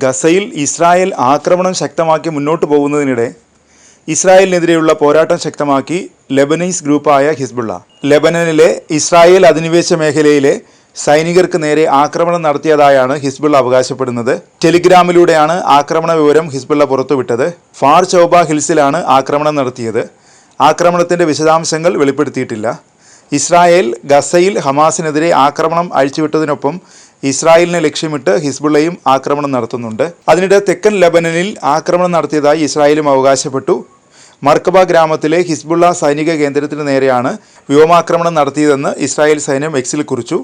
ഗസയിൽ ഇസ്രായേൽ ആക്രമണം ശക്തമാക്കി മുന്നോട്ട് പോകുന്നതിനിടെ ഇസ്രായേലിനെതിരെയുള്ള പോരാട്ടം ശക്തമാക്കി ലെബനീസ് ഗ്രൂപ്പായ ഹിസ്ബുള്ള. ലെബനനിലെ ഇസ്രായേൽ അധിനിവേശ മേഖലയിലെ സൈനികർക്ക് നേരെ ആക്രമണം നടത്തിയതായാണ് ഹിസ്ബുള്ള അവകാശപ്പെടുന്നത്. ടെലിഗ്രാമിലൂടെയാണ് ആക്രമണ വിവരം ഹിസ്ബുള്ള പുറത്തുവിട്ടത്. ഫാർ ചൗബ ഹിൽസിലാണ് ആക്രമണം നടത്തിയത്. ആക്രമണത്തിൻ്റെ വിശദാംശങ്ങൾ വെളിപ്പെടുത്തിയിട്ടില്ല. ഇസ്രായേൽ ഗസയിൽ ഹമാസിനെതിരെ ആക്രമണം അഴിച്ചുവിട്ടതിനൊപ്പം ഇസ്രായേലിനെ ലക്ഷ്യമിട്ട് ഹിസ്ബുള്ളയും ആക്രമണം നടത്തുന്നുണ്ട്. അതിനിടെ തെക്കൻ ലെബനനിൽ ആക്രമണം നടത്തിയതായി ഇസ്രായേലും അവകാശപ്പെട്ടു. മർക്കബ ഗ്രാമത്തിലെ ഹിസ്ബുള്ള സൈനിക കേന്ദ്രത്തിന് നേരെയാണ് വ്യോമാക്രമണം നടത്തിയതെന്ന് ഇസ്രായേൽ സൈന്യം എക്സിൽ കുറിച്ചു.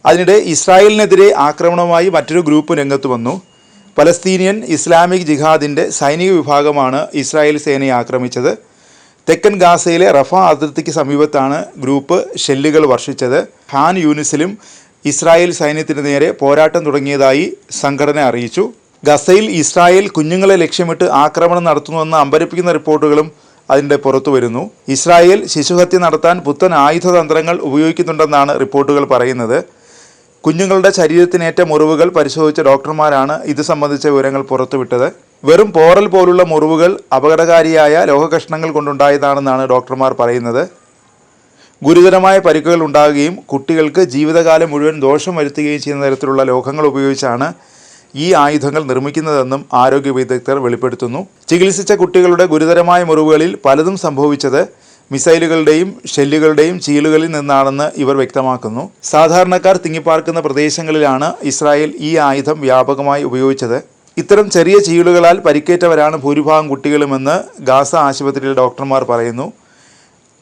അതിനിടെ ഇസ്രായേലിനെതിരെ ആക്രമണവുമായി മറ്റൊരു ഗ്രൂപ്പ് രംഗത്ത് വന്നു. പലസ്തീനിയൻ ഇസ്ലാമിക് ജിഹാദിൻ്റെ സൈനിക വിഭാഗമാണ് ഇസ്രായേൽ സേനയെ ആക്രമിച്ചത്. തെക്കൻ ഗാസയിലെ റഫ അതിർത്തിക്ക് സമീപത്താണ് ഗ്രൂപ്പ് ഷെല്ലുകൾ വർഷിച്ചത്. ഖാൻ യൂനിസിലും ഇസ്രായേൽ സൈന്യത്തിന് നേരെ പോരാട്ടം തുടങ്ങിയതായി സംഘടന അറിയിച്ചു. ഗസയിൽ ഇസ്രായേൽ കുഞ്ഞുങ്ങളെ ലക്ഷ്യമിട്ട് ആക്രമണം നടത്തുന്നുവെന്ന അമ്പരപ്പിക്കുന്ന റിപ്പോർട്ടുകളും അതിൻ്റെ പുറത്തു വരുന്നു. ഇസ്രായേൽ ശിശുഹത്യ നടത്താൻ പുത്തൻ ആയുധതന്ത്രങ്ങൾ ഉപയോഗിക്കുന്നുണ്ടെന്നാണ് റിപ്പോർട്ടുകൾ പറയുന്നത്. കുഞ്ഞുങ്ങളുടെ ശരീരത്തിനേറ്റ മുറിവുകൾ പരിശോധിച്ച ഡോക്ടർമാരാണ് ഇത് സംബന്ധിച്ച വിവരങ്ങൾ പുറത്തുവിട്ടത്. വെറും പോറൽ പോലുള്ള മുറിവുകൾ അപകടകാരിയായ ലോഹകഷ്ണങ്ങൾ കൊണ്ടുണ്ടായതാണെന്നാണ് ഡോക്ടർമാർ പറയുന്നത്. ഗുരുതരമായ പരിക്കുകൾ ഉണ്ടാകുകയും കുട്ടികൾക്ക് ജീവിതകാലം മുഴുവൻ ദോഷം വരുത്തുകയും ചെയ്യുന്ന തരത്തിലുള്ള ലോഹങ്ങൾ ഉപയോഗിച്ചാണ് ഈ ആയുധങ്ങൾ നിർമ്മിക്കുന്നതെന്നും ആരോഗ്യ വിദഗ്ധർ വെളിപ്പെടുത്തുന്നു. ചികിത്സിച്ച കുട്ടികളുടെ ഗുരുതരമായ മുറിവുകളിൽ പലതും സംഭവിച്ചത് മിസൈലുകളുടെയും ഷെല്ലുകളുടെയും ചീലുകളിൽ നിന്നാണെന്ന് ഇവർ വ്യക്തമാക്കുന്നു. സാധാരണക്കാർ തിങ്ങിപ്പാർക്കുന്ന പ്രദേശങ്ങളിലാണ് ഇസ്രായേൽ ഈ ആയുധം വ്യാപകമായി ഉപയോഗിച്ചത്. ഇത്തരം ചെറിയ ചീളുകളാൽ പരിക്കേറ്റവരാണ് ഭൂരിഭാഗം കുട്ടികളുമെന്ന് ഗാസ ആശുപത്രിയിലെ ഡോക്ടർമാർ പറയുന്നു.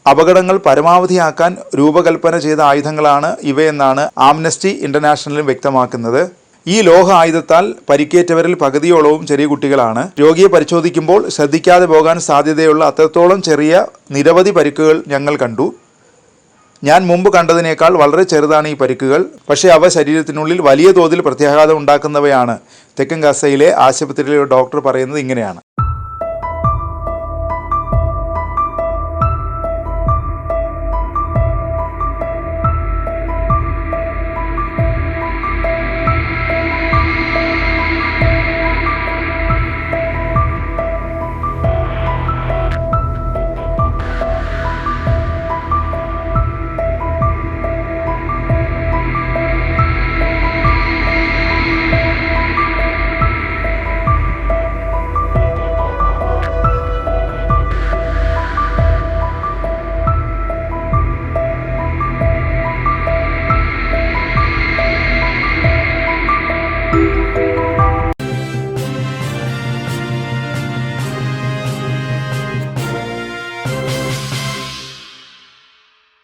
അപകടങ്ങൾ പരമാവധിയാക്കാൻ രൂപകൽപ്പന ചെയ്ത ആയുധങ്ങളാണ് ഇവയെന്നാണ് ആംനസ്റ്റി ഇൻ്റർനാഷണലും വ്യക്തമാക്കുന്നത്. ഈ ലോഹ ആയുധത്താൽ പരിക്കേറ്റവരിൽ പകുതിയോളവും ചെറിയ കുട്ടികളാണ്. രോഗിയെ പരിശോധിക്കുമ്പോൾ ശ്രദ്ധിക്കാതെ പോകാൻ സാധ്യതയുള്ള അത്രത്തോളം ചെറിയ നിരവധി പരിക്കുകൾ ഞങ്ങൾ കണ്ടു. ഞാൻ മുമ്പ് കണ്ടതിനേക്കാൾ വളരെ ചെറുതാണ് ഈ പരിക്കുകൾ. പക്ഷേ അവ ശരീരത്തിനുള്ളിൽ വലിയ തോതിൽ പ്രത്യാഘാതം ഉണ്ടാക്കുന്നവയാണ്. തെക്കൻ ഗസയിലെ ആശുപത്രിയിലെ ഡോക്ടർ പറയുന്നത് ഇങ്ങനെയാണ്.